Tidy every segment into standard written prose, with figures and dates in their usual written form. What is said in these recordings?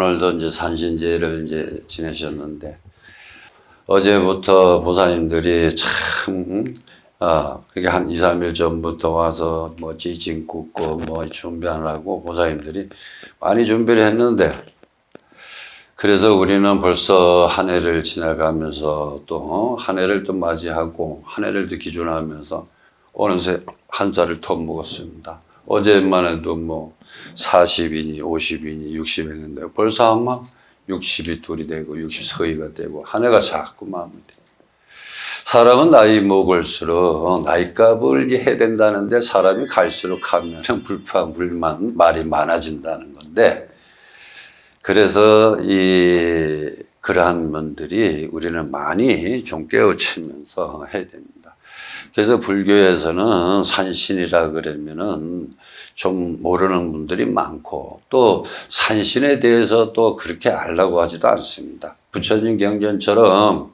오늘도 이제 산신제를 이제 지내셨는데, 어제부터 보사님들이 참, 그게 한 2, 3일 전부터 와서 뭐 찌짐 굽고 뭐 준비하라고 보사님들이 많이 준비를 했는데, 그래서 우리는 벌써 한 해를 지나가면서 또 한 해를 또 맞이하고 한 해를 또 기준하면서 어느새 한 살을 더 먹었습니다. 어제만 해도 뭐 40이니 50이니 60 했는데 벌써 아마 60이 둘이 되고 60 서희가 되고 한 해가 자꾸 마무리돼. 사람은 나이 먹을수록 나이값을 해야 된다는데 사람이 갈수록 하면 불만 말이 많아진다는 건데, 그래서 그러한 면들이 우리는 많이 좀 깨우치면서 해야 됩니다. 그래서 불교에서는 산신이라 그러면은 좀 모르는 분들이 많고, 또 산신에 대해서 또 그렇게 알라고 하지도 않습니다. 부처님 경전처럼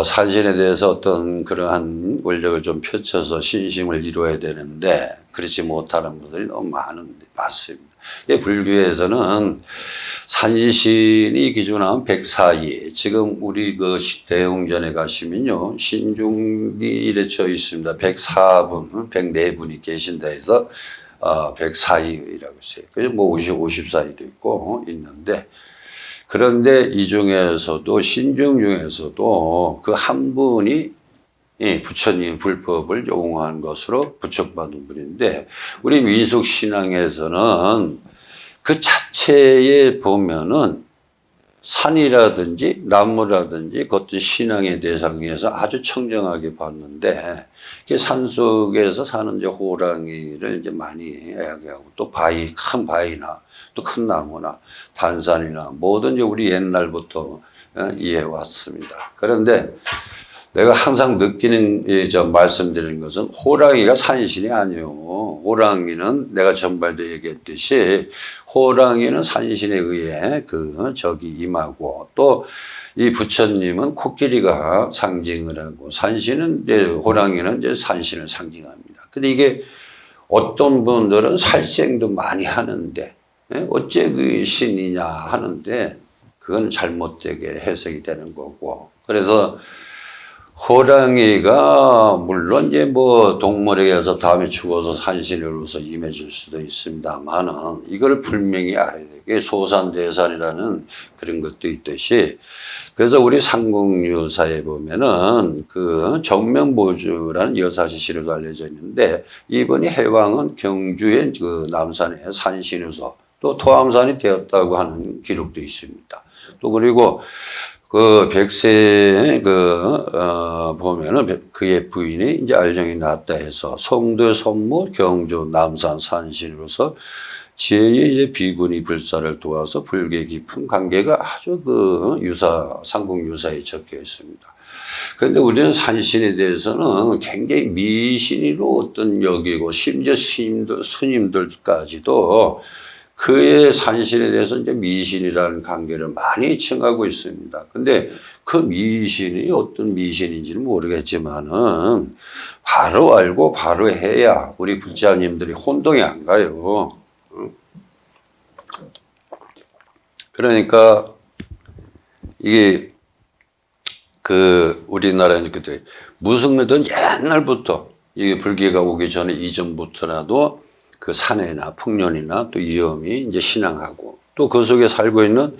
산신에 대해서 어떤 그러한 원력을 좀 펼쳐서 신심을 이루어야 되는데 그렇지 못하는 분들이 너무 많은데 맞습니다. 불교에서는 산신이 기준하면 백사이, 지금 우리 그 대웅전에 가시면요 신중기일에 쳐 있습니다. 104분, 104분이 계신다 해서 백사이라고 했어요. 그래서 뭐 50사이도 있고 있는데, 그런데 이 중에서도 신중 중에서도 그 한 분이 부처님 불법을 용한 것으로 부척받은 분인데, 우리 미숙 신앙에서는 그 자체에 보면은 산이라든지 나무라든지 그것도 신앙의 대상에서 아주 청정하게 봤는데, 그 산 속에서 사는 이제 호랑이를 이제 많이 이야기하고, 또 바위, 큰 바위나 또 큰 나무나 단산이나 뭐든지 우리 옛날부터 이해해 왔습니다. 그런데 내가 항상 느끼는, 말씀드리는 것은 호랑이가 산신이 아니에요. 호랑이는 내가 전발도 얘기했듯이 호랑이는 산신에 의해 적이 임하고, 또 이 부처님은 코끼리가 상징을 하고, 산신은 호랑이는 이제 산신을 상징합니다. 근데 이게 어떤 분들은 살생도 많이 하는데 어째 그 신이냐 하는데, 그건 잘못되게 해석이 되는 거고, 그래서 호랑이가 물론 이제 뭐 동물에게서 다음에 죽어서 산신으로서 임해질 수도 있습니다만은 이걸 분명히 알아야 돼요. 소산대산이라는 그런 것도 있듯이, 그래서 우리 삼국유사에 보면은 그 정명보주라는 여사시시로 알려져 있는데, 이분이 해왕은 경주의 그 남산의 산신으로서 또 토암산이 되었다고 하는 기록도 있습니다. 또 그리고 그 백세 보면은 그의 부인이 이제 알령이 났다 해서 성도 선무 경주 남산 산신으로서 지혜의 이제 비구니 불사를 도와서 불교 깊은 관계가 아주 삼국 유사에 적혀 있습니다. 그런데 우리는 산신에 대해서는 굉장히 미신으로 어떤 여기고, 심지어 스님들까지도 그의 산신에 대해서 이제 미신이라는 관계를 많이 칭하고 있습니다. 근데 그 미신이 어떤 미신인지는 모르겠지만은 바로 알고 바로 해야 우리 부처님들이 혼동이 안 가요. 그러니까 이게 우리나라는 그때 무승리든 옛날부터, 이게 불교가 오기 전에 이전부터라도 그 산에나 풍년이나 또 위험이 이제 신앙하고, 또 그 속에 살고 있는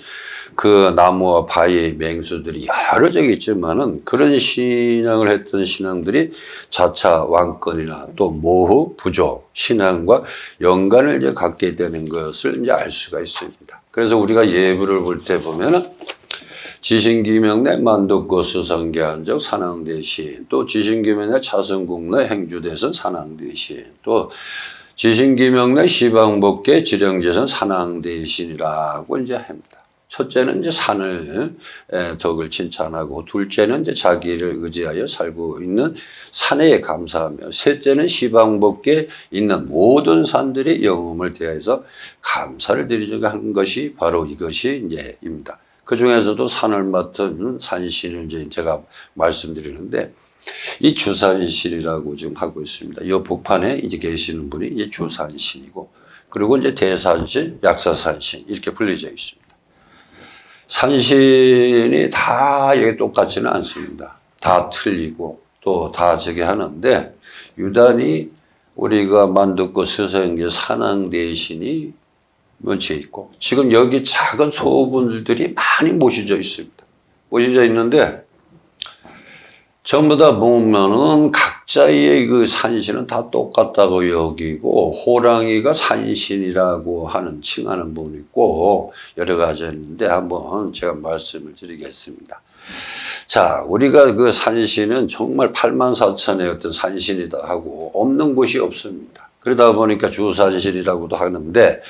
그 나무와 바위의 맹수들이 여러 적 있지만은, 그런 신앙을 했던 신앙들이 자차 왕권이나 또 모후, 부조, 신앙과 연관을 이제 갖게 되는 것을 이제 알 수가 있습니다. 그래서 우리가 예부를 볼 때 보면은 지신기명내 만덕고 수성계한적 산왕대신, 또 지신기명내 차성국내 행주대선 산왕대신, 또 지신기명내 시방법계 지령제선 산왕대신이라고 이제 합니다. 첫째는 이제 산을 덕을 칭찬하고, 둘째는 이제 자기를 의지하여 살고 있는 산에 감사하며, 셋째는 시방법계에 있는 모든 산들의 영음을 대하여서 감사를 드리려고 하는 것이 바로 이것이 이제입니다. 그 중에서도 산을 맡은 산신을 이제 제가 말씀드리는데, 이 주산신이라고 지금 하고 있습니다. 이 복판에 이제 계시는 분이 이제 주산신이고, 그리고 이제 대산신, 약사산신 이렇게 분리되어 있습니다. 산신이 다 이게 똑같지는 않습니다. 다 틀리고 또 다 저기 하는데 유단히 우리가 만듣고 서서히 산왕대신이 먼저 있고 지금 여기 작은 소분들이 많이 모셔져 있습니다. 모셔져 있는데 전부 다 보면은 각자의 그 산신은 다 똑같다고 여기고 호랑이가 산신이라고 하는 칭하는 부분이 있고 여러 가지 있는데 한번 제가 말씀을 드리겠습니다. 자, 우리가 그 산신은 정말 84,000의 어떤 산신이다 하고 없는 곳이 없습니다. 그러다 보니까 주산신이라고도 하는데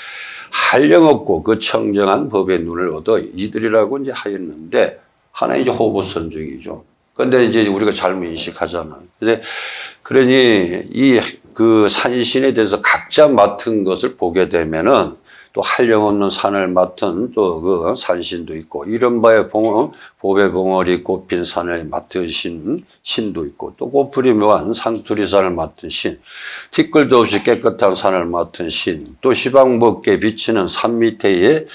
한량없고 그 청정한 법의 눈을 얻어 이들이라고 이제 하였는데 하나 이제 호보선중이죠. 근데 이제 우리가 잘못 인식하잖아요. 그러니 이 그 산신에 대해서 각자 맡은 것을 보게 되면은 또 한량없는 산을 맡은 또 그 산신도 있고 이른바의 보배 봉어리 꼽힌 산을 맡으신 신도 있고 또 꼬풀이 묘한 상투리산을 맡은 신, 티끌도 없이 깨끗한 산을 맡은 신, 또 시방벗게 비치는 산 밑에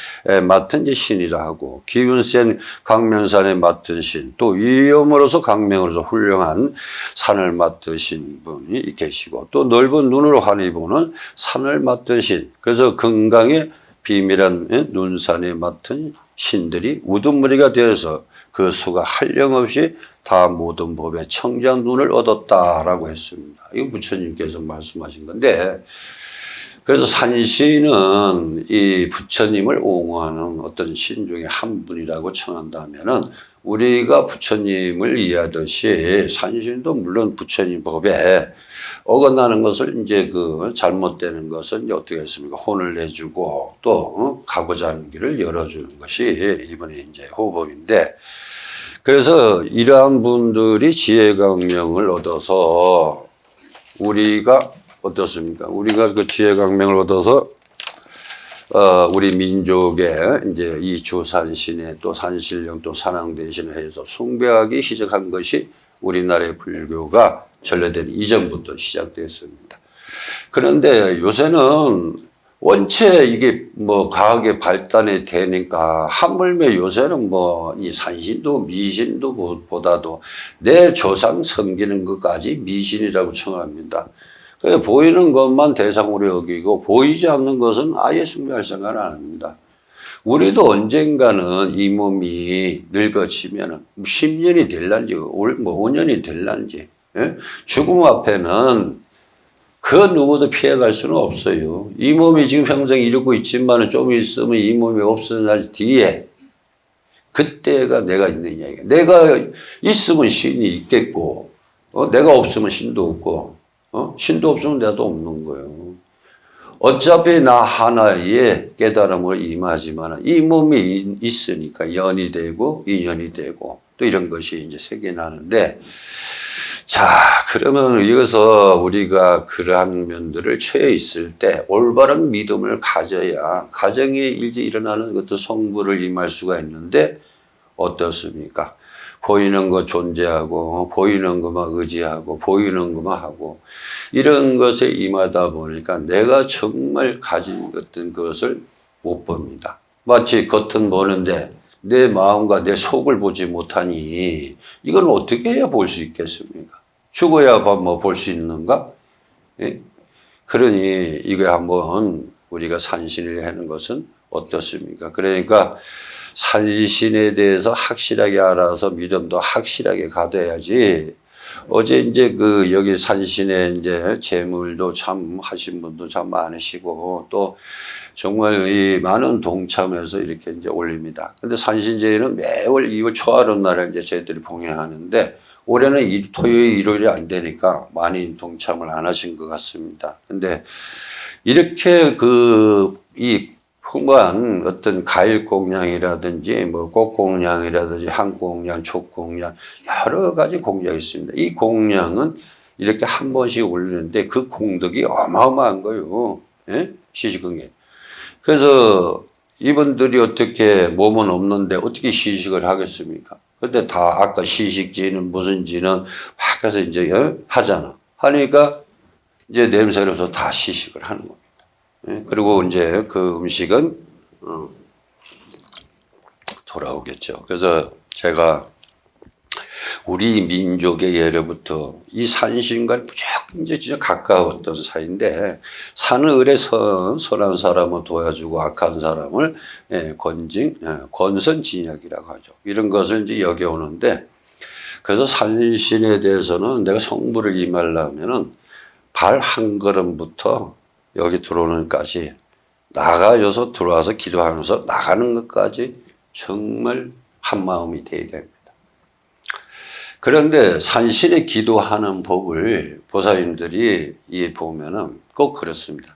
맡은 신이라 하고 기운 센 강명산에 맡은 신, 또 위엄으로서 강명으로서 훌륭한 산을 맡으신 분이 계시고 또 넓은 눈으로 환히 보는 산을 맡은 신, 그래서 건강의 비밀한 눈산에 맡은 신들이 우두머리가 되어서 그 수가 한량없이 다 모든 법에 청정 눈을 얻었다라고 했습니다. 이거 부처님께서 말씀하신 건데 그래서 산신은 이 부처님을 옹호하는 어떤 신 중에 한 분이라고 청한다면은 우리가 부처님을 이해하듯이 산신도 물론 부처님 법에 어긋나는 것을 이제 그 잘못되는 것은 이제 어떻게 했습니까? 혼을 내주고 또 가고자 하는 길을 열어주는 것이 이번에 이제 호법인데 그래서 이러한 분들이 지혜강명을 얻어서 우리가 어떻습니까? 우리가 그 지혜강명을 얻어서 우리 민족의 이제 이 주산신에 또 산신령 또 산왕대신을 해서 숭배하기 시작한 것이 우리나라의 불교가 전래된 이전부터 시작됐습니다. 그런데 요새는 원체 이게 뭐 과학의 발달이 되니까 하물며 요새는 뭐 이 산신도 미신도 보다도 내 조상 섬기는 것까지 미신이라고称합니다. 그래서 보이는 것만 대상으로 여기고 보이지 않는 것은 아예 숭배할 생각을 안 합니다. 우리도 언젠가는 이 몸이 늙어지면 10년이 될란지 뭐 5년이 될란지 죽음 앞에는 그 누구도 피해갈 수는 없어요. 이 몸이 지금 평생 이루고 있지만 좀 있으면 이 몸이 없어질 뒤에 그때가 내가 있는 이야기야. 내가 있으면 신이 있겠고 내가 없으면 신도 없고 신도 없으면 나도 없는 거예요. 어차피 나 하나의 깨달음을 임하지만 이 몸이 있으니까 연이 되고 인연이 되고 또 이런 것이 이제 생겨나는데 자, 그러면 여기서 우리가 그러한 면들을 처해 있을 때 올바른 믿음을 가져야 가정에 일제 일어나는 것도 성부를 임할 수가 있는데 어떻습니까? 보이는 것 존재하고 보이는 것만 의지하고 보이는 것만 하고 이런 것에 임하다 보니까 내가 정말 가진 어떤 것을 못 봅니다. 마치 겉은 보는데 내 마음과 내 속을 보지 못하니 이건 어떻게 해야 볼 수 있겠습니까? 죽어야 뭐 볼 수 있는가? 예? 그러니 이거 한번 우리가 산신을 하는 것은 어떻습니까? 그러니까 산신에 대해서 확실하게 알아서 믿음도 확실하게 가져야지. 어제 이제 그 여기 산신에 이제 재물도 참 하신 분도 참 많으시고 또 정말 이 많은 동참해서 이렇게 이제 올립니다. 근데 산신제일은 매월 2월 초하루 날에 이제 저희들이 봉행하는데 올해는 토요일, 일요일이 안 되니까 많이 동참을 안 하신 것 같습니다. 근데 이렇게 이 풍부한 어떤 가일 공양이라든지 뭐 꽃공양이라든지 한공양, 촉공양 여러 가지 공양이 있습니다. 이 공양은 이렇게 한 번씩 올리는데 그 공덕이 어마어마한 거예요. 예? 시식응에. 그래서 이분들이 어떻게 몸은 없는데 어떻게 시식을 하겠습니까? 근데 다 아까 시식지는 무슨 지는 막 해서 이제 하잖아. 하니까 이제 냄새로서 다 시식을 하는 겁니다. 예? 그리고 이제 그 음식은 돌아오겠죠. 그래서 제가 우리 민족의 예로부터 이 산신과 무조건 이제 진짜 가까웠던 사이인데 산을에 선한 사람을 도와주고 악한 사람을 권선징악이라고 하죠. 이런 것을 이제 여겨오는데 그래서 산신에 대해서는 내가 성부를 임하려면은 발 한 걸음부터 여기 들어오는 것까지 나가서 들어와서 기도하면서 나가는 것까지 정말 한 마음이 되어야 됩니다. 그런데 산신에 기도하는 법을 보살님들이 보면은 꼭 그렇습니다.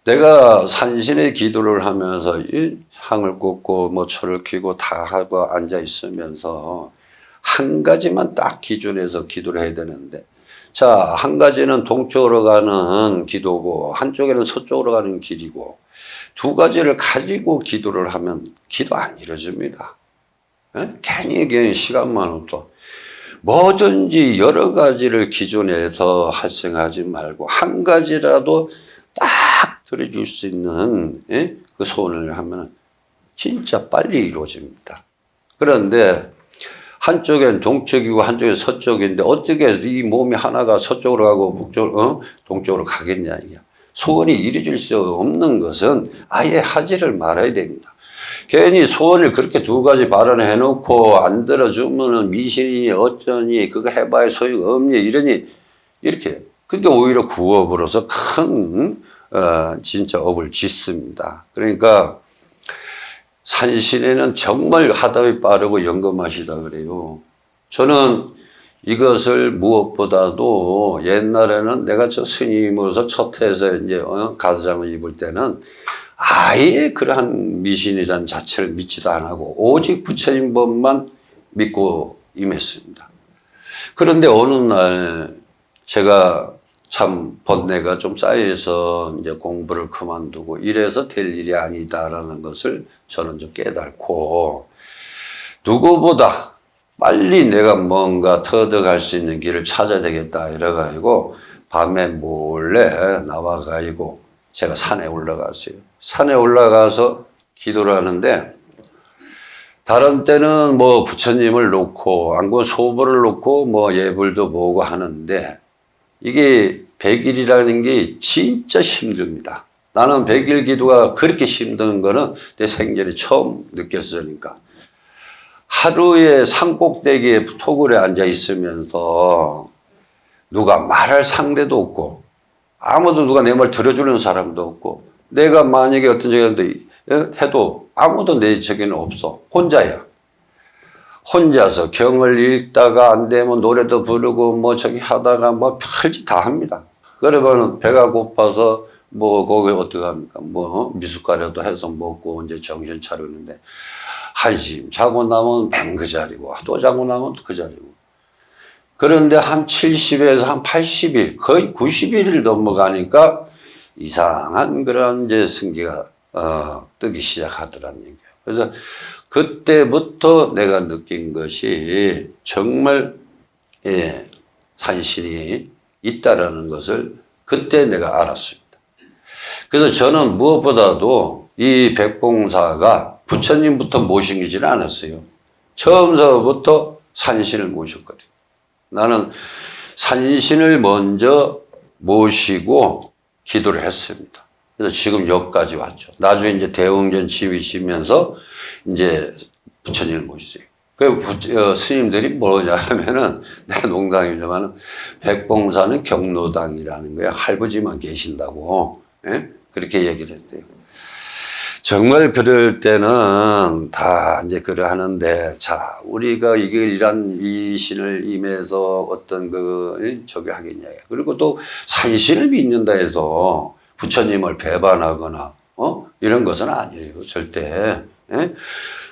내가 산신에 기도를 하면서 이 향을 꽂고 뭐 초를 켜고 다 하고 앉아 있으면서 한 가지만 딱 기준해서 기도를 해야 되는데, 자, 한 가지는 동쪽으로 가는 기도고 한쪽에는 서쪽으로 가는 길이고 두 가지를 가지고 기도를 하면 기도 안 이루어집니다. 괜히 시간만 없어. 뭐든지 여러 가지를 기존에서 활성하지 말고 한 가지라도 딱 들어줄 수 있는 그 소원을 하면 진짜 빨리 이루어집니다. 그런데 한쪽엔 동쪽이고 한쪽엔 서쪽인데 어떻게 이 몸이 하나가 서쪽으로 가고 북쪽으로 동쪽으로 가겠냐 이게. 소원이 이루어질 수 없는 것은 아예 하지를 말아야 됩니다. 괜히 소원을 그렇게 두 가지 발언해 놓고 안 들어주면은 미신이 어쩌니 그거 해봐야 소용없니 이러니 이렇게 그게 오히려 구업으로서 큰 진짜 업을 짓습니다. 그러니까 산신에는 정말 하답이 빠르고 영검하시다 그래요. 저는 이것을 무엇보다도 옛날에는 내가 저 스님으로서 첫 해에서 이제 가사장을 입을 때는 아예 그러한 미신이란 자체를 믿지도 안 하고 오직 부처님 법만 믿고 임했습니다. 그런데 어느 날 제가 참 번뇌가 좀 쌓여서 이제 공부를 그만두고 이래서 될 일이 아니다라는 것을 저는 좀 깨닫고 누구보다 빨리 내가 뭔가 터득할 수 있는 길을 찾아야 되겠다 이래가지고 밤에 몰래 나와가지고 제가 산에 올라갔어요. 산에 올라가서 기도를 하는데 다른 때는 뭐 부처님을 놓고 안고 소불을 놓고 뭐 예불도 보고 하는데 이게 100일이라는 게 진짜 힘듭니다. 나는 100일 기도가 그렇게 힘든 거는 내 생전에 처음 느꼈으니까. 하루에 산꼭대기에 토굴에 앉아 있으면서 누가 말할 상대도 없고 아무도 누가 내 말 들어주는 사람도 없고 내가 만약에 어떤 적이 해도 아무도 내 적에는 없어. 혼자야. 혼자서 경을 읽다가 안 되면 노래도 부르고 뭐 저기 하다가 뭐 별짓 다 합니다. 그러면 배가 고파서 뭐 거기 어떡합니까? 뭐 미숫가루도 해서 먹고 이제 정신 차리는데 한심 자고 나면 맨 그 자리고 또 자고 나면 그 자리고. 그런데 한 70에서 한 80일 거의 90일을 넘어가니까 이상한 그런 이제 승기가 뜨기 시작하더라는 얘기예요. 그래서 그때부터 내가 느낀 것이 정말 산신이 있다라는 것을 그때 내가 알았습니다. 그래서 저는 무엇보다도 이 백봉사가 부처님부터 모시지는 않았어요. 처음서부터 산신을 모셨거든요. 나는 산신을 먼저 모시고 기도를 했습니다. 그래서 지금 여기까지 왔죠. 나중에 이제 대웅전 지휘시면서 이제 부처님을 모셨어요. 그 스님들이 뭐냐 하면은 내가 농담이지만은 백봉사는 경로당이라는 거야. 할아버지만 계신다고. 예? 그렇게 얘기를 했대요. 정말 그럴 때는 다 이제 그래 하는데, 자, 우리가 이런 미신을 임해서 어떤 저기 하겠냐. 그리고 또 산신을 믿는다 해서 부처님을 배반하거나, 이런 것은 아니에요. 절대. 예?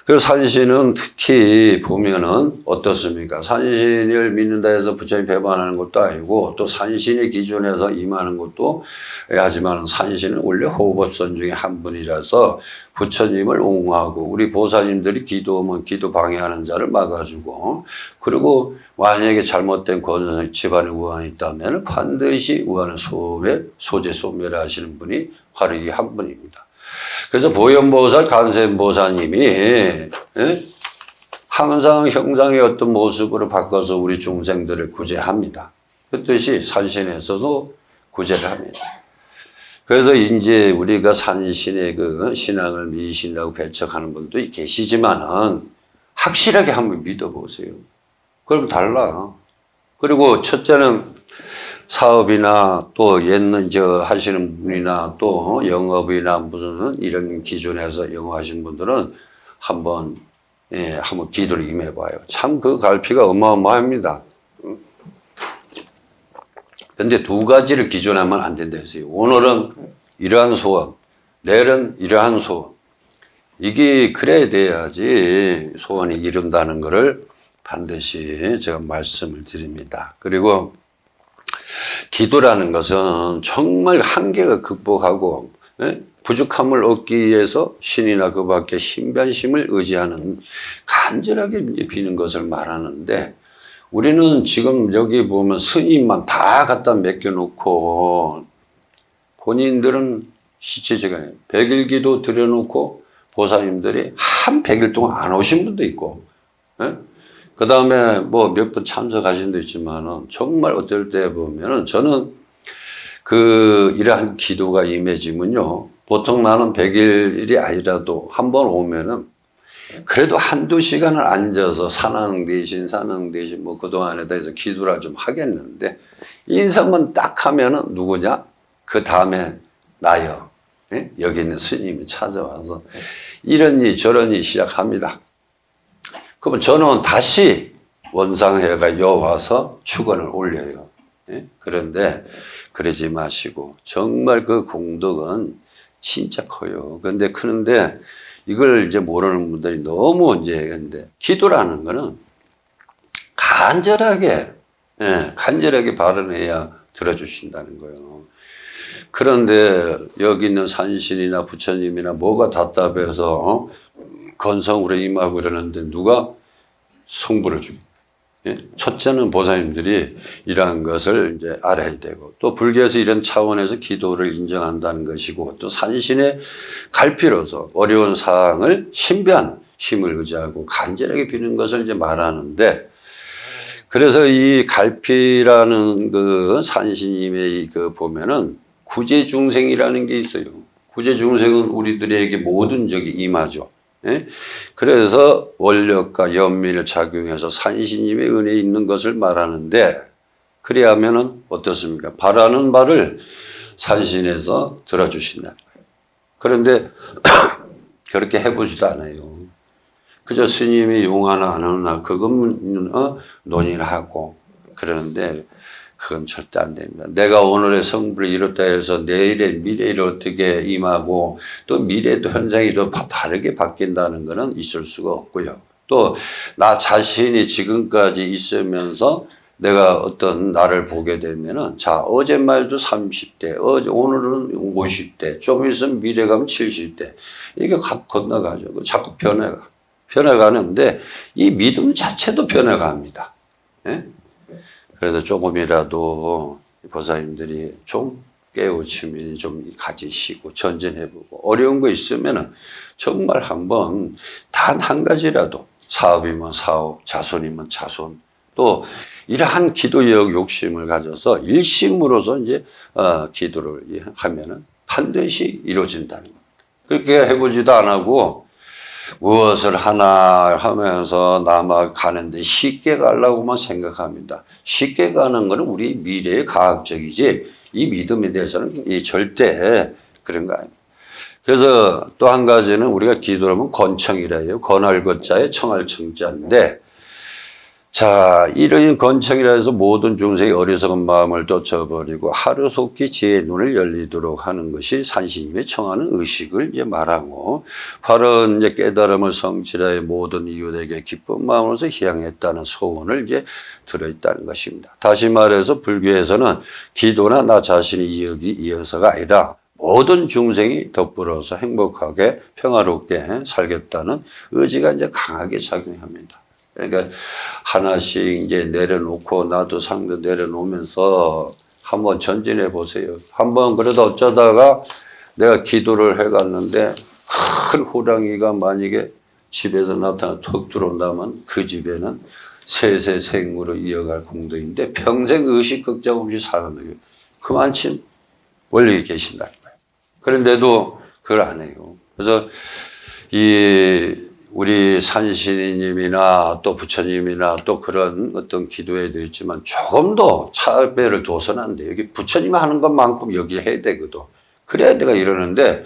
그 산신은 특히 보면은 어떻습니까? 산신을 믿는다 해서 부처님 배반하는 것도 아니고 또 산신의 기준에서 임하는 것도 하지만 산신은 원래 호법선 중에 한 분이라서 부처님을 옹호하고 우리 보살님들이 기도하면 기도 방해하는 자를 막아주고 그리고 만약에 잘못된 권선 집안에 우환이 있다면 반드시 우환을 소재 소멸 하시는 분이 바로 이 한 분입니다. 그래서 보현보살, 간센보살님이 항상 형상의 어떤 모습으로 바꿔서 우리 중생들을 구제합니다. 그 뜻이 산신에서도 구제를 합니다. 그래서 이제 우리가 산신의 그 신앙을 미신이라고 배척하는 분도 계시지만은 확실하게 한번 믿어보세요. 그럼 달라. 그리고 첫째는 사업이나 또 옛날 하시는 분이나 또 영업이나 무슨 이런 기준에서 영업하시는 분들은 한번 기도를 임해봐요. 참 그 갈피가 어마어마합니다. 근데 두 가지를 기준하면 안 된다 했어요. 오늘은 이러한 소원, 내일은 이러한 소원. 이게 그래야 돼야지 소원이 이룬다는 것을 반드시 제가 말씀을 드립니다. 그리고 기도라는 것은 정말 한계가 극복하고 부족함을 얻기 위해서 신이나 그 밖에 신변심을 의지하는 간절하게 비는 것을 말하는데 우리는 지금 여기 보면 스님만 다 갖다 맡겨놓고 본인들은 시체지간에 100일 기도 드려놓고 보살님들이 한 100일 동안 안 오신 분도 있고 그 다음에 뭐 몇 번 참석하신 도 있지만은 정말 어떨 때 보면은 저는 이러한 기도가 임해지면요. 보통 나는 100일이 아니라도 한 번 오면은 그래도 한두 시간을 앉아서 사능 대신 뭐 그동안에 대해서 기도를 좀 하겠는데 인사만 딱 하면은 누구냐? 그 다음에 나요. 여기 있는 스님이 찾아와서 이러니 저러니 시작합니다. 그러면 저는 다시 원상회가 여와서 축원을 올려요. 그런데 그러지 마시고 정말 그 공덕은 진짜 커요. 그런데 이걸 이제 모르는 분들이 너무 근데 기도라는 거는 간절하게 발언해야 들어주신다는 거예요. 그런데 여기 있는 산신이나 부처님이나 뭐가 답답해서 건성으로 임하고 그러는데 누가 성부를 주게. 첫째는 보살님들이 이러한 것을 이제 알아야 되고 또 불교에서 이런 차원에서 기도를 인정한다는 것이고 또 산신의 갈피로서 어려운 사항을 신변 힘을 의지하고 간절하게 비는 것을 이제 말하는데 그래서 이 갈피라는 그 산신님의 보면은 구제중생이라는 게 있어요. 구제중생은 우리들에게 모든 적이 임하죠. 그래서 원력과 연민을 작용해서 산신님의 은혜에 있는 것을 말하는데 그래야 하면은 어떻습니까? 바라는 바를 산신에서 들어주신다는 거예요. 그런데 그렇게 해보지도 않아요. 그저 스님이 용하나 안 하나 그것만 논의를 하고 그러는데 그건 절대 안 됩니다. 내가 오늘의 성불을 이뤘다 해서 내일의 미래를 어떻게 임하고 또 미래도 현상이 또 다르게 바뀐다는 것은 있을 수가 없고요. 또 나 자신이 지금까지 있으면서 내가 어떤 나를 보게 되면은 자 어제 말도 30대 오늘은 50대 좀 있으면 미래 가면 70대 이게 건너가죠. 자꾸 변해가는데 이 믿음 자체도 변해갑니다. 그래서 조금이라도 보살님들이 좀 깨우침이 좀 가지시고 전진해보고 어려운 거 있으면은 정말 한번 단 한 가지라도 사업이면 사업, 자손이면 자손 또 이러한 기도력 욕심을 가져서 일심으로서 이제 기도를 하면은 반드시 이루어진다는 겁니다. 그렇게 해보지도 안 하고 무엇을 하나 하면서 남아 가는데 쉽게 가려고만 생각합니다. 쉽게 가는 것은 우리 미래의 과학적이지 이 믿음에 대해서는 절대 그런 거 아닙니다. 그래서 또 한 가지는 우리가 기도를 하면 건청이라 해요. 건할 것자에 청할 청자인데 자, 이러한 건청이라 해서 모든 중생의 어리석은 마음을 쫓아버리고 하루속히 지혜의 눈을 열리도록 하는 것이 산신님이 청하는 의식을 이제 말하고, 바로 이제 깨달음을 성취하여 모든 이웃에게 기쁜 마음으로서 희양했다는 소원을 이제 들어있다는 것입니다. 다시 말해서 불교에서는 기도나 나 자신의 이어서가 아니라 모든 중생이 덧불어서 행복하게 평화롭게 살겠다는 의지가 이제 강하게 작용합니다. 그러니까 하나씩 이제 내려놓고 나도 상도 내려놓으면서 한번 전진해 보세요. 한번 그래도 어쩌다가 내가 기도를 해 갔는데 큰 호랑이가 만약에 집에서 나타나 툭 들어온다면 그 집에는 세세생으로 이어갈 공덕인데 평생 의식 걱정 없이 사는 거예요. 그만큼 원리 계신다는 거예요. 그런데도 그걸 안 해요. 그래서 우리 산신이님이나 또 부처님이나 또 그런 어떤 기도에도 있지만 조금 더 차별을 둬서는 안 돼요. 여기 부처님 하는 것만큼 여기 해야 되거든. 그래야 내가 이러는데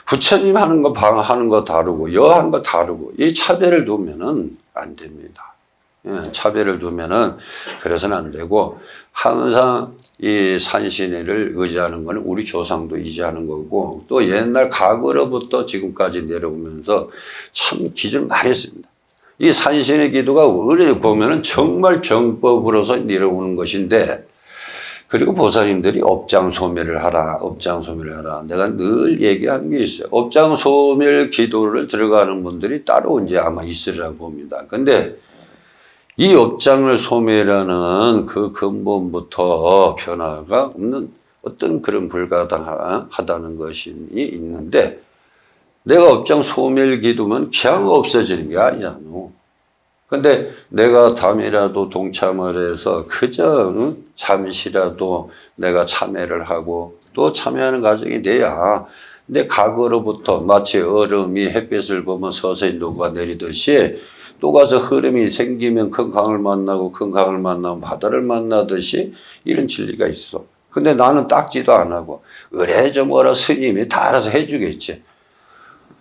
부처님 하는 거 하는 거 다르고 여 하는 거 다르고 이 차별을 두면은 안 됩니다. 예, 차별을 두면은 그래서는 안 되고 항상 이 산신을 의지하는 거는 우리 조상도 의지하는 거고 또 옛날 과거로부터 지금까지 내려오면서 참 기준을 많이 했습니다. 이 산신의 기도가 어디 보면은 정말 정법으로서 내려오는 것인데 그리고 보살님들이 업장소멸을 하라, 업장소멸을 하라. 내가 늘 얘기하는 게 있어요. 업장소멸 기도를 들어가는 분들이 따로 이제 아마 있으리라고 봅니다. 근데 이 업장을 소멸하는 그 근본부터 변화가 없는 어떤 그런 불가당하다는 것이 있는데 내가 업장 소멸 기도면 그냥 없어지는 게 아니잖아. 근데 내가 담이라도 동참을 해서 그저 잠시라도 내가 참여를 하고 또 참여하는 과정이 돼야 내 과거로부터 마치 얼음이 햇빛을 보면 서서히 녹아내리듯이 또 가서 흐름이 생기면 큰 강을 만나고 큰 강을 만나면 바다를 만나듯이 이런 진리가 있어. 근데 나는 닦지도 안 하고 의뢰저 뭐라 스님이 다 알아서 해주겠지.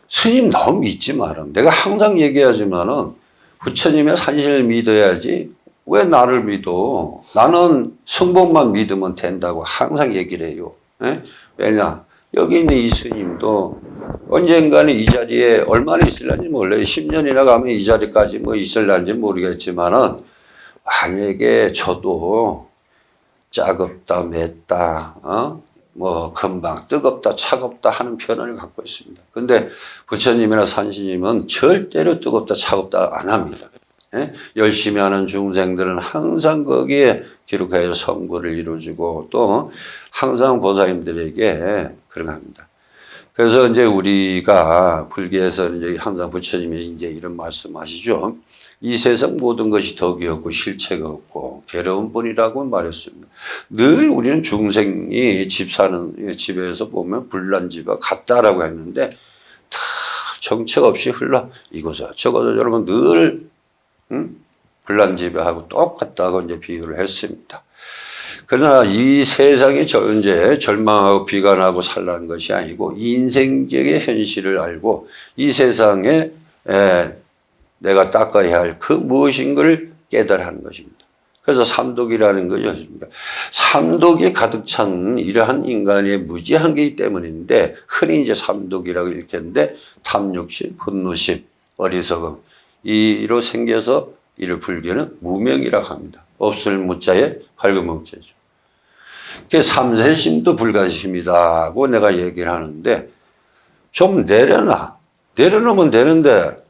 스님 너무 믿지 마라. 내가 항상 얘기하지만은 부처님의 산신을 믿어야지 왜 나를 믿어. 나는 성복만 믿으면 된다고 항상 얘기를 해요. 에? 왜냐 여기 있는 이 스님도 언젠가는 이 자리에 얼마나 있을런지 몰라요. 10년이나 가면 이 자리까지 뭐 있을런지 모르겠지만은 만약에 저도 짜겁다, 맵다, 뭐 금방 뜨겁다, 차갑다 하는 표현을 갖고 있습니다. 근데 부처님이나 산신님은 절대로 뜨겁다, 차갑다 안 합니다. 예? 열심히 하는 중생들은 항상 거기에 기록하여 성불을 이루어주고 또 항상 보살님들에게 그런 합니다. 그래서 이제 우리가 불교에서 이제 항상 부처님이 이제 이런 말씀하시죠. 이 세상 모든 것이 덕이 없고 실체가 없고 괴로운 뿐이라고 말했습니다. 늘 우리는 중생이 집 사는 집에서 보면 불난집과 같다라고 했는데 다 정체 없이 흘러 이거저 저거저 여러분 늘 불난집하고 똑같다고 이제 비유를 했습니다. 그러나 이 세상이 이제 절망하고 비관하고 살라는 것이 아니고 인생적인 현실을 알고 이 세상에 내가 닦아야 할 그 무엇인가를 깨달아 하는 것입니다. 그래서 삼독이라는 것이 삼독이 가득 찬 이러한 인간의 무지한 게 때문인데 흔히 이제 삼독이라고 이렇게 했는데 탐욕심, 분노심, 어리석음 이로 생겨서 이를 불교는 무명이라고 합니다. 없을 무자에 밝은 목자죠. 그 삼세심도 불가심이다고 내가 얘기를 하는데 좀 내려놔. 내려놓으면 되는데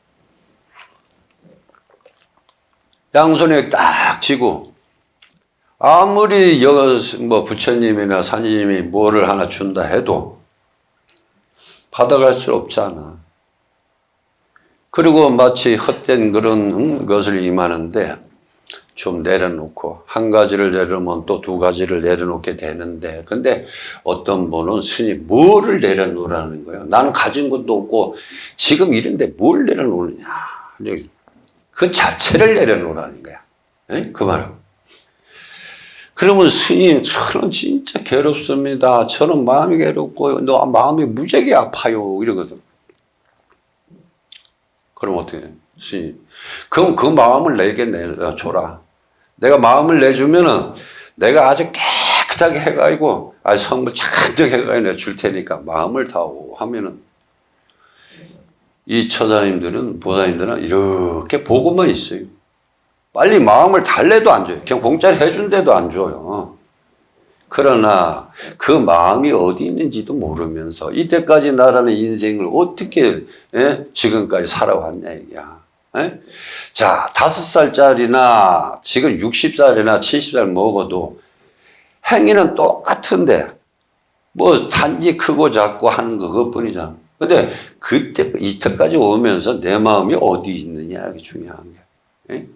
양손에 딱 쥐고 아무리 뭐 부처님이나 산님이 뭐를 하나 준다 해도 받아갈 수 없잖아. 그리고 마치 헛된 그런 것을 임하는데 좀 내려놓고 한 가지를 내려놓으면 또 두 가지를 내려놓게 되는데 근데 어떤 분은 스님 뭐를 내려놓으라는 거예요. 나는 가진 것도 없고 지금 이런데 뭘 내려놓느냐. 그 자체를 내려놓으라는 거야. 그 말은. 그러면 스님 저는 진짜 괴롭습니다. 저는 마음이 괴롭고 마음이 무지하게 아파요. 이러거든. 그럼 어떻게 해? 스님. 그럼 그 마음을 내게 줘라. 내가 마음을 내주면은 내가 아주 깨끗하게 해가지고 성물 잔뜩 해가지고 내가 줄 테니까 마음을 다오 하면은 이 처자님들은 보살님들은 이렇게 보고만 있어요. 빨리 마음을 달래도 안 줘요. 그냥 공짜로 해준데도 안 줘요. 그러나 그 마음이 어디 있는지도 모르면서 이때까지 나라는 인생을 어떻게 지금까지 살아왔냐 이게야. 자, 5살짜리나 지금 60살이나 70살 먹어도 행위는 똑같은데 뭐 단지 크고 작고 하는 그것뿐이잖아. 근데 그때 이때까지 오면서 내 마음이 어디 있느냐 이게 중요한 게.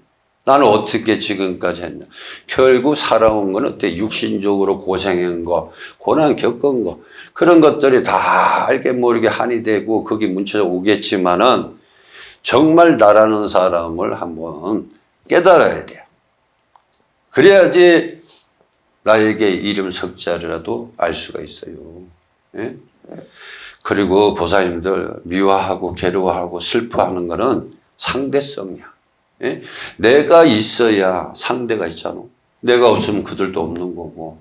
나는 어떻게 지금까지 했냐. 결국 살아온 거는 어때? 육신적으로 고생한 거, 고난 겪은 거, 그런 것들이 다 알게 모르게 한이 되고 그게 문제가 오겠지만은 정말 나라는 사람을 한번 깨달아야 돼요. 그래야지 나에게 이름 석자라도 알 수가 있어요. 예? 그리고 보살님들 미워하고 괴로워하고 슬퍼하는 거는 상대성이야. 예? 내가 있어야 상대가 있잖아. 내가 없으면 그들도 없는 거고.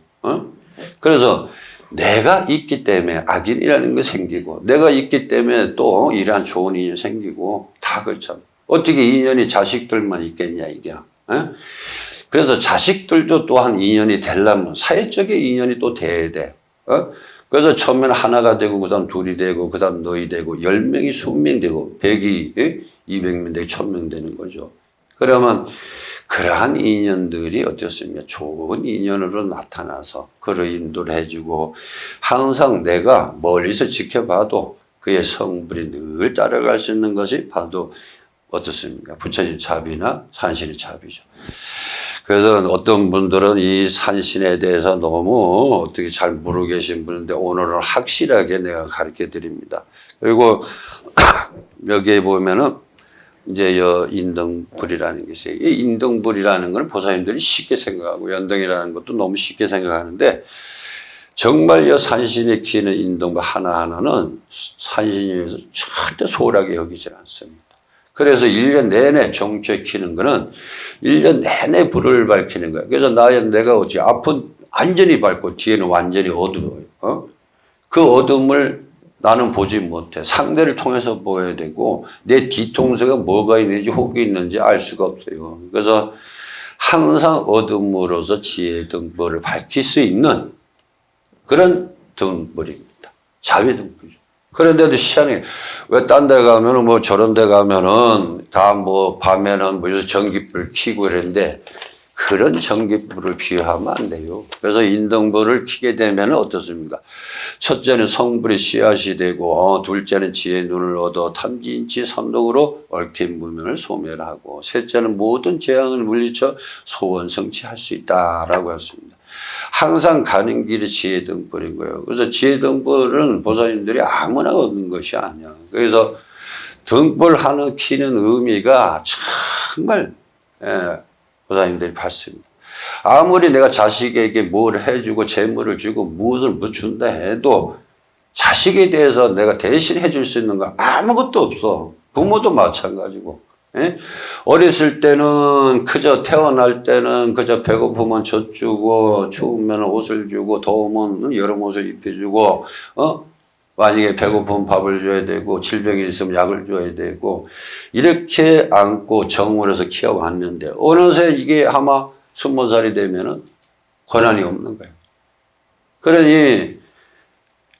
그래서 내가 있기 때문에 악인이라는 게 생기고 내가 있기 때문에 또 이러한 좋은 인연이 생기고 다 그렇잖아. 어떻게 인연이 자식들만 있겠냐 이게. 그래서 자식들도 또한 인연이 되려면 사회적인 인연이 또 돼야 돼. 그래서 처음에는 하나가 되고 그 다음 둘이 되고 그 다음 너희 되고 10명이 20명 되고 100이 200명 되고 1000명 되는 거죠. 그러면 그러한 인연들이 어떻습니까? 좋은 인연으로 나타나서 그를 인도를 해주고 항상 내가 멀리서 지켜봐도 그의 성불이 늘 따라갈 수 있는 것이 바로 어떻습니까? 부처님 차비나 산신의 차비죠. 그래서 어떤 분들은 이 산신에 대해서 너무 어떻게 잘 모르고 계신 분인데 오늘은 확실하게 내가 가르쳐 드립니다. 그리고 여기에 보면은 이제 인등불이라는 게 있어요. 이 인등불이라는 건 보살님들이 쉽게 생각하고 연등이라는 것도 너무 쉽게 생각하는데 정말 이 산신이 키는 인등불 하나하나는 산신에 의해서 절대 소홀하게 여기질 않습니다. 그래서 1년 내내 정초에 키는 거는 1년 내내 불을 밝히는 거예요. 그래서 내가 어찌 앞은 완전히 밝고 뒤에는 완전히 어두워요. 그 어둠을 나는 보지 못해. 상대를 통해서 보여야 되고 내 뒤통수가 뭐가 있는지 혹이 있는지 알 수가 없어요. 그래서 항상 어둠으로서 지혜의 등불을 밝힐 수 있는 그런 등불입니다. 자비 등불이죠. 그런데도 희한해. 왜 딴 데 가면은 뭐 저런 데 가면은 다 뭐 밤에는 뭐 전기불 켜고 이랬는데 그런 전기불을 비하면 안 돼요. 그래서 인등불을 켜게 되면 어떻습니까? 첫째는 성불의 씨앗이 되고 둘째는 지혜의 눈을 얻어 탐진치 선동으로 얽힌 무명을 소멸하고 셋째는 모든 재앙을 물리쳐 소원성취할 수 있다라고 했습니다. 항상 가는 길이 지혜 등불인 거예요. 그래서 지혜 등불은 보살님들이 아무나 얻는 것이 아니야. 그래서 등불 하나 키는 의미가 정말 보살님들이 봤습니다. 아무리 내가 자식에게 뭘 해주고 재물을 주고 무엇을 준다 해도 자식에 대해서 내가 대신 해줄 수 있는 거 아무것도 없어. 부모도 마찬가지고. 어렸을 때는 그저 태어날 때는 그저 배고프면 젖 주고 추우면 옷을 주고 더우면 여름 옷을 입혀주고 만약에 배고프면 밥을 줘야 되고 질병이 있으면 약을 줘야 되고 이렇게 안고 정을 해서 키워왔는데 어느새 이게 아마 20살이 되면은 권한이 없는 거예요. 그러니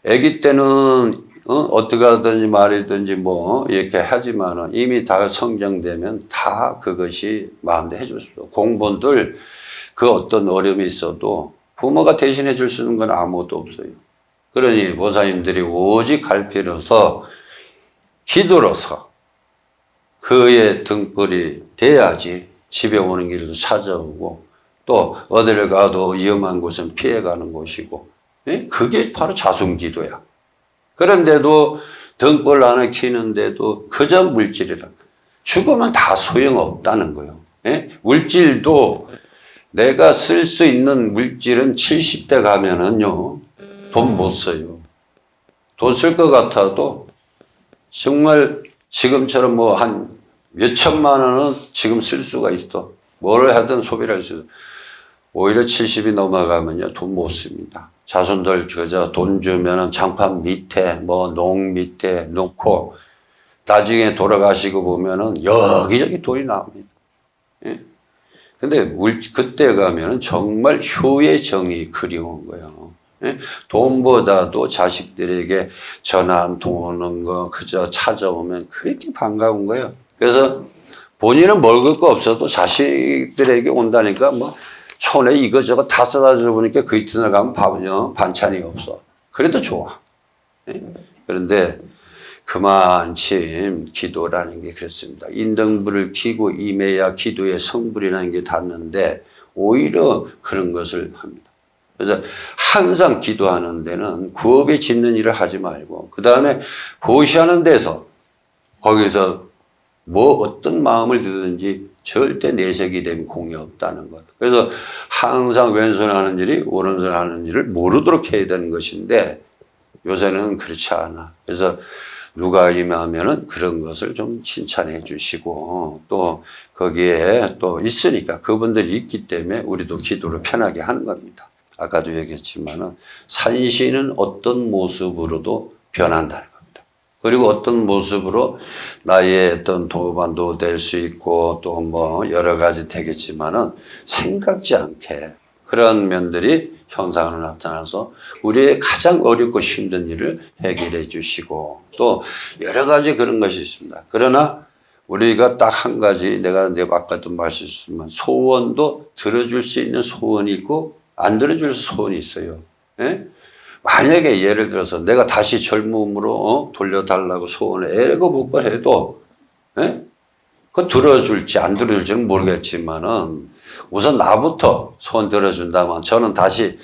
아기 때는 어떻게 하든지 말이든지 뭐 이렇게 하지만은 이미 다 성장되면 다 그것이 마음대로 해줄 수 없어. 공부들 그 어떤 어려움이 있어도 부모가 대신해 줄 수 있는 건 아무것도 없어요. 그러니 보살님들이 오직 갈피로서 기도로서 그의 등불이 돼야지 집에 오는 길도 찾아오고 또 어디를 가도 위험한 곳은 피해가는 곳이고 그게 바로 자순기도야. 그런데도 등불 하나 켜는데도 그저 물질이라 죽으면 다 소용없다는 거예요. 물질도 내가 쓸 수 있는 물질은 70대 가면은요 돈 못 써요. 돈 쓸 것 같아도 정말 지금처럼 뭐 한 몇 천만 원은 지금 쓸 수가 있어. 뭘 하든 소비를 할 수 있어. 오히려 70이 넘어가면요, 돈 못 씁니다. 자손들 그저 돈 주면은 장판 밑에, 뭐 농 밑에 놓고, 나중에 돌아가시고 보면은 여기저기 돈이 나옵니다. 예? 근데 그때 가면은 정말 효의 정이 그리운 거예요. 예? 돈보다도 자식들에게 전화 한 통 오는 거 그저 찾아오면 그렇게 반가운 거예요. 그래서 본인은 먹을 거 없어도 자식들에게 온다니까 뭐 촌에 이거저거 다 써다 줘 보니까 그 이튿날 가면 반찬이 없어. 그래도 좋아. 예? 그런데 그만침 기도라는 게 그렇습니다. 인등불을 켜고 임해야 기도의 성불이라는 게 닿는데 오히려 그런 것을 합니다. 그래서 항상 기도하는 데는 구업에 짓는 일을 하지 말고 그 다음에 보시하는 데서 거기서 뭐 어떤 마음을 들든지 절대 내색이 된 공이 없다는 것. 그래서 항상 왼손 하는 일이 오른손 하는 일을 모르도록 해야 되는 것인데 요새는 그렇지 않아. 그래서 누가 임하면은 그런 것을 좀 칭찬해 주시고 또 거기에 또 있으니까 그분들이 있기 때문에 우리도 기도를 편하게 하는 겁니다. 아까도 얘기했지만은 산신은 어떤 모습으로도 변한다는 겁니다. 그리고 어떤 모습으로 나의 어떤 도반도 될 수 있고 또 뭐 여러 가지 되겠지만은 생각지 않게 그런 면들이 현상으로 나타나서 우리의 가장 어렵고 힘든 일을 해결해 주시고 또 여러 가지 그런 것이 있습니다. 그러나 우리가 딱 한 가지 내가 아까도 말씀드렸지만 소원도 들어줄 수 있는 소원이 있고 안 들어줄 소원이 있어요. 예? 만약에 예를 들어서 내가 다시 젊음으로 돌려달라고 소원을 애고복걸 해도 예? 그거 들어줄지 안 들어줄지는 모르겠지만은 우선 나부터 소원 들어준다면 저는 다시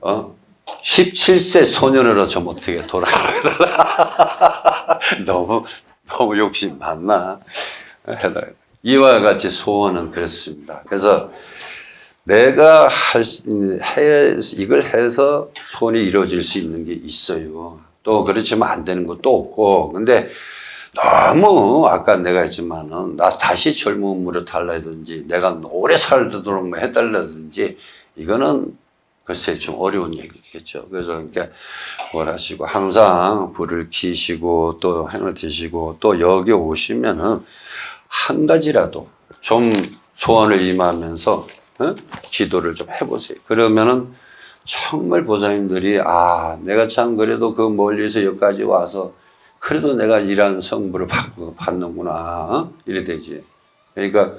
17세 소년으로 좀 어떻게 돌아가라. 너무 욕심 많나 해달라. 이와 같이 소원은 그렇습니다. 그래서 내가 이걸 해서 소원이 이루어질 수 있는 게 있어요. 또 그렇지만 안 되는 것도 없고. 근데 너무 아까 내가 했지만은 나 다시 젊음으로 달라든지 내가 오래 살도록 뭐 해달라든지 이거는 글쎄 좀 어려운 얘기겠죠. 그래서 그러니까 뭘 하시고 항상 불을 켜시고 또 행을 드시고 또 여기 오시면은 한 가지라도 좀 소원을 임하면서 기도를 좀 해보세요. 그러면은 정말 보살님들이 내가 참 그래도 그 멀리서 여기까지 와서 그래도 내가 이런 성부를 받는구나 이래 되지. 그러니까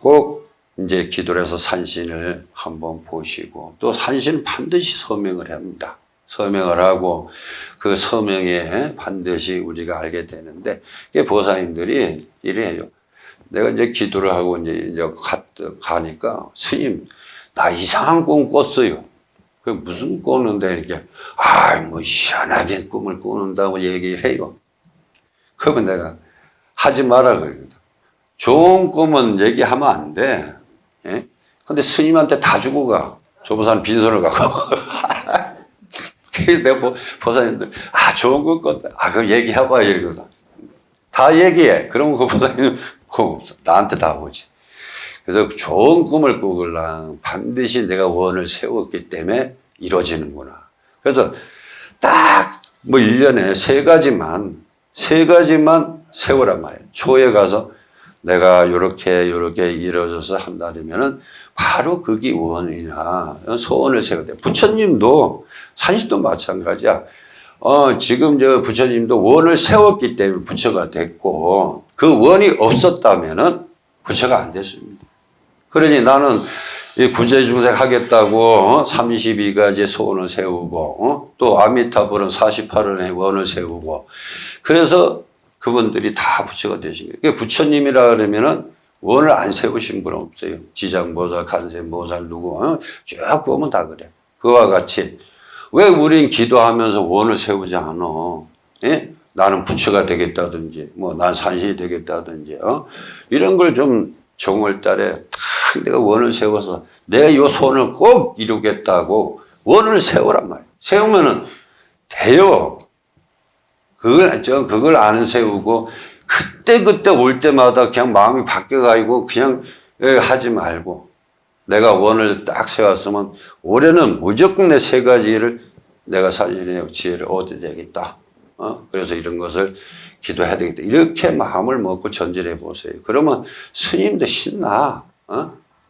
꼭 이제 기도를 해서 산신을 한번 보시고 또 산신은 반드시 서명을 합니다. 서명을 하고 그 서명에 반드시 우리가 알게 되는데 그게 보살님들이 이래요. 내가 이제 기도를 하고 이제 가니까 스님 나 이상한 꿈 꿨어요. 그 무슨 꾸는데 이렇게 뭐 희한하게 꿈을 꾸는다고 얘기를 해요. 그러면 내가 하지 마라 그럽니다. 좋은 꿈은 얘기하면 안 돼. 예? 근데 스님한테 다 주고 가. 조보사는 빈손을 가고. 그래서 내가 보사님들 좋은 꿈 꿨다. 그럼 얘기해봐 이러거든. 다 얘기해. 그러면 그 보사님은 없어. 나한테 다 오지. 그래서 좋은 꿈을 꾸려면 반드시 내가 원을 세웠기 때문에 이루어지는구나. 그래서 딱 1년에 세 가지만 세우란 말이에요. 초에 가서 내가 요렇게 이루어져서 한다면은 바로 그게 원이나 소원을 세워야 돼. 부처님도 산신도 마찬가지야. 지금 저 부처님도 원을 세웠기 때문에 부처가 됐고 그 원이 없었다면은 부처가 안 됐습니다. 그러니 나는 이 구제중생 하겠다고 32가지 소원을 세우고 또 아미타불은 48원의 원을 세우고 그래서 그분들이 다 부처가 되신 거예요. 부처님이라 그러면은 원을 안 세우신 분은 없어요. 지장보살, 간세보살 누구 쭉 보면 다 그래. 그와 같이 왜 우린 기도하면서 원을 세우지 않아? 예? 나는 부처가 되겠다든지 난 산신이 되겠다든지 이런 걸 좀 정월달에 딱 내가 원을 세워서 내가 이 소원을 꼭 이루겠다고 원을 세우란 말이에요. 세우면은 돼요. 그걸 안 세우고 그때 올 때마다 그냥 마음이 바뀌어가지고 그냥 하지 말고 내가 원을 딱 세웠으면 올해는 무조건 내 세 가지를 내가 살리는 지혜를 얻어야 되겠다. 그래서 이런 것을 기도해야 되겠다. 이렇게 마음을 먹고 전진해 보세요. 그러면 스님도 신나.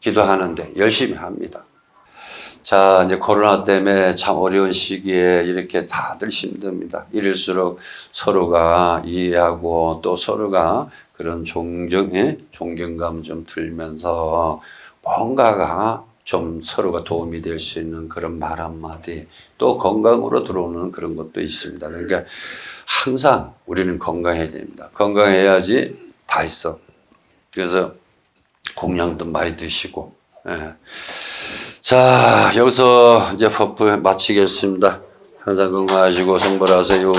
기도하는데 열심히 합니다. 자, 이제 코로나 때문에 참 어려운 시기에 이렇게 다들 힘듭니다. 이럴수록 서로가 이해하고 또 서로가 그런 존경감 좀 들면서 뭔가가 좀 서로가 도움이 될 수 있는 그런 말 한마디 또 건강으로 들어오는 그런 것도 있습니다. 그러니까 항상 우리는 건강해야 됩니다. 건강해야지 다 있어. 그래서 공양도 많이 드시고. 예. 자, 여기서 이제 퍼프 마치겠습니다. 항상 건강하시고 성불하세요.